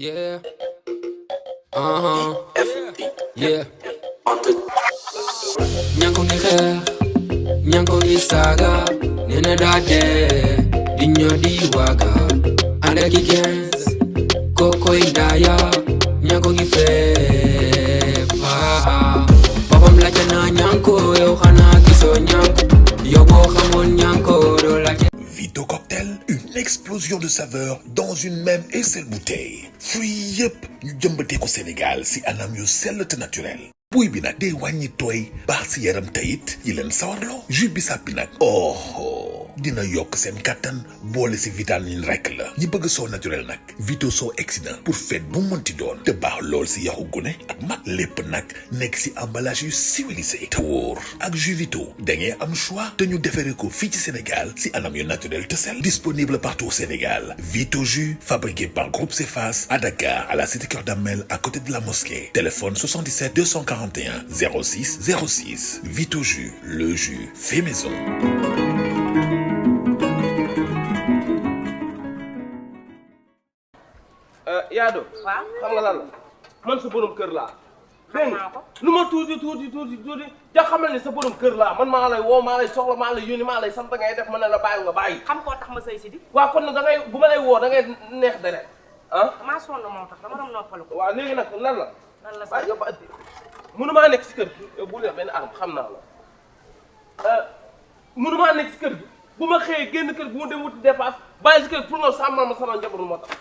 Yeah. Yeah. Nyanko di xeex nyanko di saaga nena daa dee di ñoo di waaga ànd ak i gens kokoy daaya nyanko gi feeb boppam laajte naa nyanko yow xanaa gisoo nyanko yow boo xamoon nyanko doo laajte. Vito Cocktail, une explosion de saveurs dans une même et seule bouteille. Fruits yëpp ñu jëmbatee ko Sénégal si anam yu sell te naturel. buy bi nag day wàññi tooy baax si yaram tayit yi leen sawarloo. jus bissap bi nag dina yokk seen kattan boole si vitamine rek la. ñi bëgg soo naturel nag Vito soo exsident pour fête bu mënti doon te baax lool si yaxu gune ak mag lépp nag nekk si emballage yu civilisé te wóor. ak jus Vito da ngeen am choix te ñu defaree ko fii ci Sénégal si anam yu naturel te sell. disponible partout au Sénégal. Vito jus fabriqué par Groupe Cefas à Dakar à la cité Keur Damel à côté de la mosquée. Téléphone 77 241 06 06. Vito jus, le jus fait maison. Yaado. waaw xam nga lan la man sa borom kër laa. xam naa ko lu ma tuuti ja xamal ni sa borom kër laa man maa lay woo maa lay soxla maa lay yónni maa lay sant ngay def ma ne la bàyyi nga bàyyi. xam koo tax ma sëy si di. waaw kon nag da ngay bu ma lay woo da ngay neex deret ah. maa sonn moo tax dama doon noppalu ko. waaw léegi nag lan la. lan la waaw sax yow ba mënumaa nekk si kër gi yow bu leen benn arme xam naa la mënumaa nekk si kër gi bu ma xëyee génn kër gi bu ma dem wuti dépasse bàyyi si kër gi pour nga sàmmal ma sama njaboot moo tax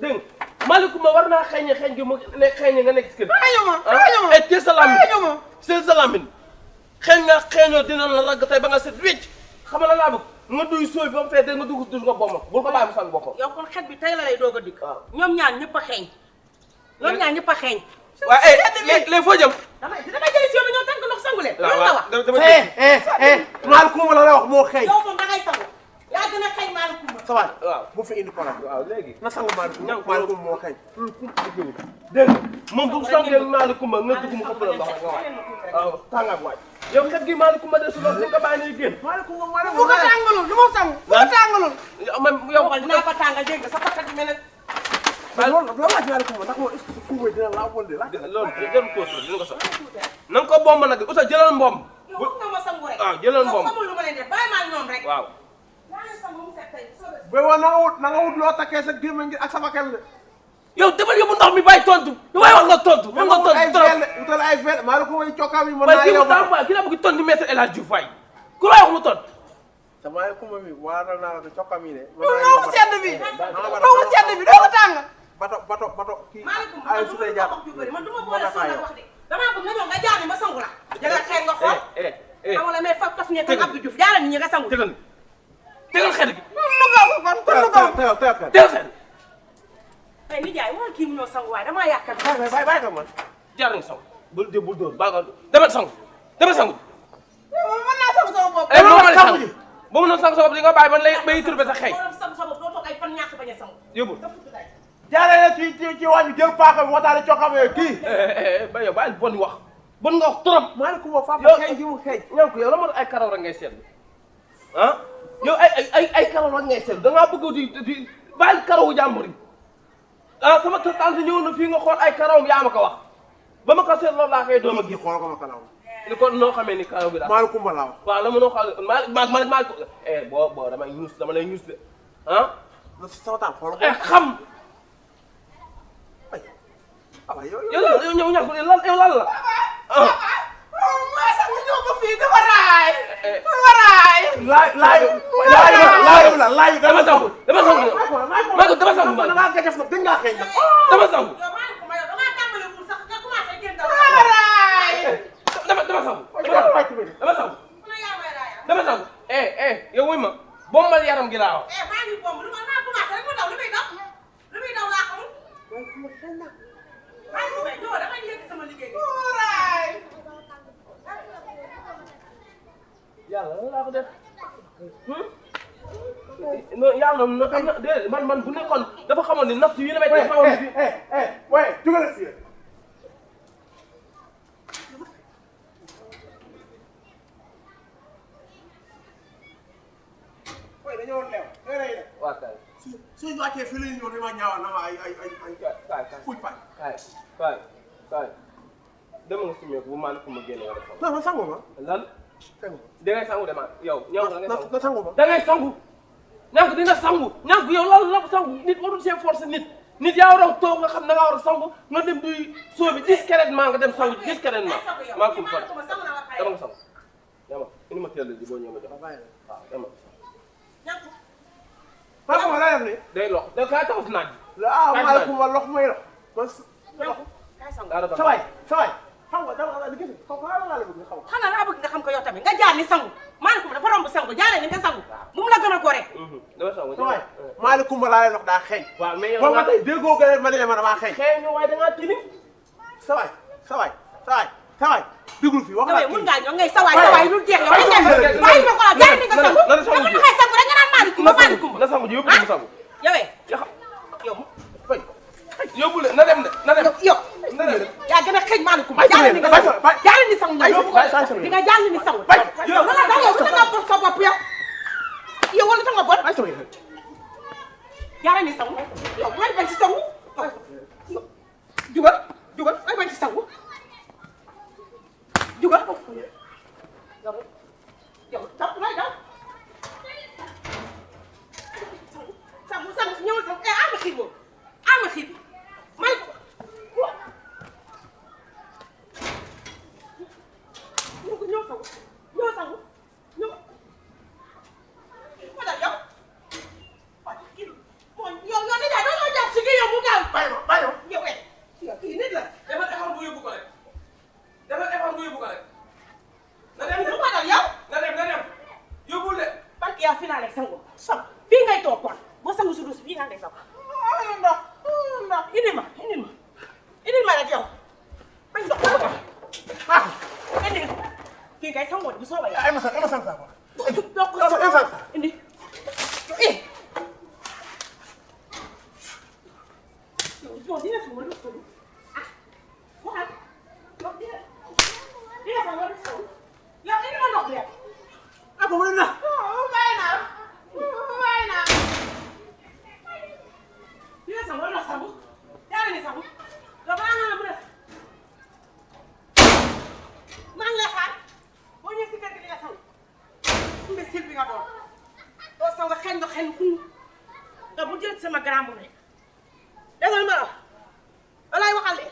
dégg nga Malicouma war naa xeeñe xeeñ gi mu ne xeeñe nga nekk si kër gi. xeeñu ah teel sa lamine teel sa lamine xeeñ nga xeeñoo dina la ragg tey ba nga set wécc xam nga la laa bëgg nga duy sooy ba mu fee dégg nga dugg dus nga boppam bul ko bàyyi mu sang boppam. yow kon xet bi tey la lay doog a dikk. waaw ñoom ñaar ñëpp a xeeñ. ñoom ñaar ñëpp a xeeñ. waaw léegi foo jëm. damay jëli si yow dañoo tànk ndox sangu leen. waaw loolu la wax. Malicouma la wax moo xëy. yow moom da ngay sangu. yaa gën a xeeñ Malicouma. ça va waaw bu fi indi problème. waaw léegi. na sangu Malicouma ñàkk Malicouma moo xëy. dégg nga moom bu songee Malicouma nga dugg mu ko bële ndox rek nga waay waaw tàngaat waay yow xet gi Malicouma de su loolu si nga bàyyi nay génn. Malicouma bu ko tàngalul du ma sangu. bu ko tàngalul. yow yow dinaa ko tàngal dégg nga sa pakkat bi mel ne. loolu laaj Malicouma ndax moom est-ce que su kuubee dina laa wënde la. loolu jël ko dina ko sax na nga ko bomb nag uta jëlal mbomb. yow bëgg nga ma sangu rek. waaw jëlal mbomb yow xamul lu ma leen def bàyyi ma ak ñoom rek. waaw. ba wa na nga wut loo takkee sa gémmiñ gi ak sa bakkan de. yow demal yóbbu ndox mi bàyyi tontu damay wax nga tontu mën nga tontu trop utal ay vel Malicouma yi cokkaam yi mën waaye naa kii mu yow tax waaye kii la bëgg tontu maître El Hadj Diouf waay ku la wax mu tontu. te Malicouma mi waaral naa la ko cokkaam yi de. doo ko sedd bi doo ko sedd bi doo ko tàng. bato kii Malicouma ay man su du dee ma jàpp wax ju bëri man du ma boole sonn ak wax de damaa bëgg nga ñëw nga jaar ni ma sangu la. jëgal xeeñ nga xool. xam nga mais faf ne comme Abdou Diouf jaaral nit ñi nga sangu. tegal xet gi. lu gaw ko kon lu gaw. tegal xet. ay nijaay wala kii mu ñëw sangu waaye damaa yàqal. bàyyi ko man. jaar nga sangu bul dee bul dóor baa nga demal sangu demal sangu. mën naa sangu sama bopp. ba mu sangu ji ba mu noon sangu sa bopp di nga bàyyi man lay bay turbe sa xeeñ. boo doon sangu sa bopp doo toog ay fan ñàkk bañ a sangu. yóbbul. jaaree ci wàññi jël paaka bi wataale cokkaam yooyu kii. ba yow bàyyi bon wax bon nga wax trop. Malicouma faafa xeeñ gi mu xeeñ. ñaan ko yow la moo ay karaw rek ngay seetlu ah yow ay karaw rek ngay seetlu da ngaa bëgg di bàyyi karawu jàmbur yi ah sama tante ñëw na fii nga xool ay karawam yaa ma ko wax ba ma ko seet loolu laa koy doom a gi xool ko ma kalaw. ni ko noo xamee ni karaw bi daal Malicouma laa wax. waaw la ma noo xool maa ko boo damay ñuus dama lay ñuus de ah sama taal xool ko. xam yow yow ñëw ñàkk lan yow lan la ah maa sangu ñëw ba fii dafa raay. dafa raay. laaj dama sangu dama sangu maa ko dama sangu da ngaa gëjëf nag gën ngaa xeeñ nag. dama sangu yow Malicouma yow damaa tàmbali wul sax nga commencé génn daw. dafa raay. dama sangu dama sangu ku ne yaa may raayal. dama sangu yow wuy ma bombal yaram gi laa wax maa ngi bomb lu ma commencé rek ma daw lu muy daw lu muy daw laa xamul. Malicouma ñëw dama yegg sama liggéey bi. raay. yàlla lan laa ko def non yàlla na xam na déedéet man bu nekkoon dafa xamoon ni naft yi la may def xamoon ni waaye jógale si yéen. waaye dañoo leew. waa kay suñu wàccee fii la ñu ñëw damaa ñaawa na ma ay kuy pañ. kaay dama nga si meeku bu maa ko ma génne wala sangu. non sangu ma. lan. sangu da ngay sangu de ma yow ñëw da ngay sangu. na sangu ma. da ngay sangu. ñànk dina sangu ñànk yow loolu la sangu nit warul see force nit yaa war a toog nga xam da ngaa war a sangu nga dem duy soo bi discrètement nga dem sangu discrètement maa ko fa dama nga sangu dama indi ma teel ji boo ñëwee ma jox waaw dama papa ma la def ni day lox da ka taxaw si naaj bi maaleykum wa lox mooy lox saway xam nga dama la gis xam nga la bëgg nga xam xanaa laa bëgg nga xam ko yow tamit nga jaar ni sangu maaleykum dafa romb sangu jaaree ni nga sangu bu mu la gën a gore dama sangu saway maaleykum wa laa lox daa xeeñ waaw mais yow boo ma tey déggoo gën ma ne ma damaa xeeñ xeeñ waaye da ngaa tini saway dugul fi wax la mun ngaa ñëw ngay sawaay lu jeex yow bàyyi ma ko la jaaree ni nga sangu dama xay sangu rek nga naan maaleykum na sangu ji yóbbu mu sangu yowee yow yóbbu le na dem de na dem yow yaa gën a xëj maaleykum jaaree ni nga sangu jaaree ni sangu di nga jaaree ni sangu yow lan la daw yow su nga bon sa bopp yow wala nga bon jaaree ni sangu yow ngay bañ ci sangu jugal ay bañ ci sangu jugal yow taw lay daw sangu ñëwal sangu ama xiir boobu ama xiir may ñëw sangu wala yow yow ni daal doo jàpp si yow mu gaaw bayo yow kii nit la dafa effort bu yóbbu ko rek na dem lu ko dal yow na dem yóbbul de parce que yaa fi naa lay sangu fii ngay toog kon boo sangu si duus fii naa lay sangu ndox indil ma rek yow bañ ndox ko bëgg indil fii ngay sangoo bu soobee yow ay ma sang sa ko indi yow dina sangu lu sangu waxal yow dina sangu lu sangu yow indi ma ndox rek ako mo na bàyyi naa dina sangu wala sangu jaaree ni sangu yow balaa nga la mu def maa ngi lay xaar boo ñëwee si kër gi di nga sangu imbécile bi nga doon doo sangu xen nga bu jël sama grand bu ne dégg nga li ma la wax walaay waxal de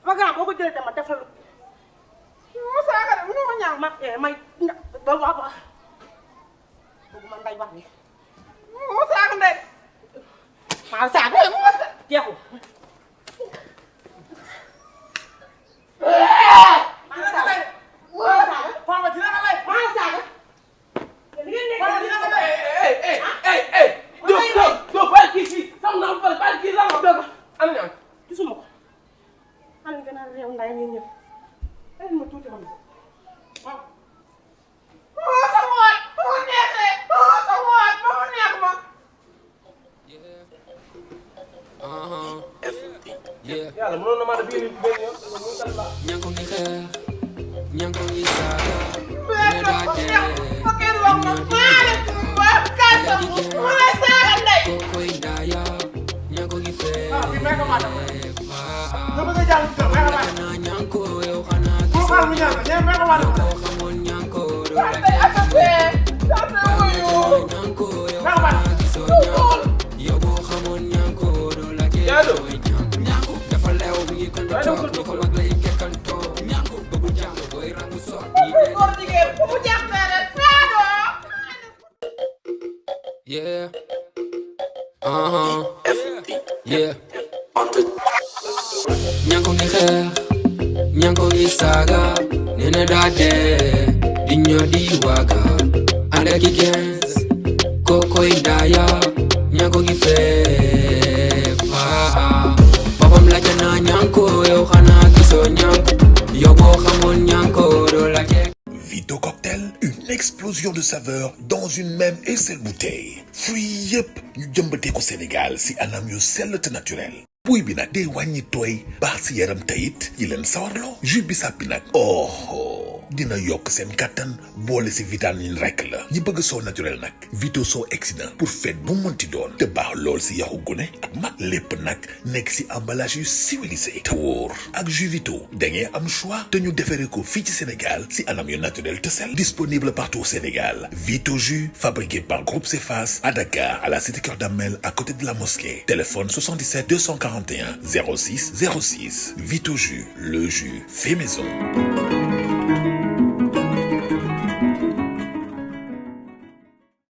sama grand boo ko jëlee dama defal lu saaga de mënoo ma ñaaw may ba wax ba bëgg man day wax ni moo saaga ndey maa saaga jeexul gisuma ko xam nga naan réew nday ngeen ñëpp ay ma tuuti xam waaw yàlla mënoon na maa def benn yoon ñanko ngi xeex ñanko ngi saaga koy daaya ñanko ngi feex ñanko yow xanaa gisoo ñanko xamoon ñanko do la ñanko yow xanaa gisoo yow boo xamoon ñanko do la ñanko dafa leew mi ngi kontaan ni ko mag lay kekkantoo ñanko bëggu jàng booy rangu soot yeah yeah ñanko ngi xeex ñanko ngi saaga nene daa dee di ñoo di waaga ànd ak i 15 kokoy daaya ñanko ngi feeb papam laajte naa ñanko yow xanaa gisoo ñanko yow boo xamoon ñanko doo la kekk. Vito Cocktail, une explosion de saveurs dans une même et seule bouteille. Fruits yëpp ñu jëmbatee ko Sénégal si anam yu sell te naturel. buy bi nag day wàññi tooy baax si yaram tayit yi leen sawarloo. jus bi sàppi nag dina yokk seen kattan boole si vitamine rek la ñi bëgg soo naturel nag Vito soo exsident pour fête bu mënti doon te baax lool si yaxu gune ak mag lépp nag nekk si emballage yu civilisé te wóor ak jus Vito da ngeen am choix te ñu defaree ko fii ci Sénégal si anam yu naturel te sel disponible partout au Sénégal Vito jus fabriqué par Groupe Cefas à Dakar à la cité Keur Damel à côté de la mosquée téléphone 77 241 06 06 Vito jus le jus fait maison.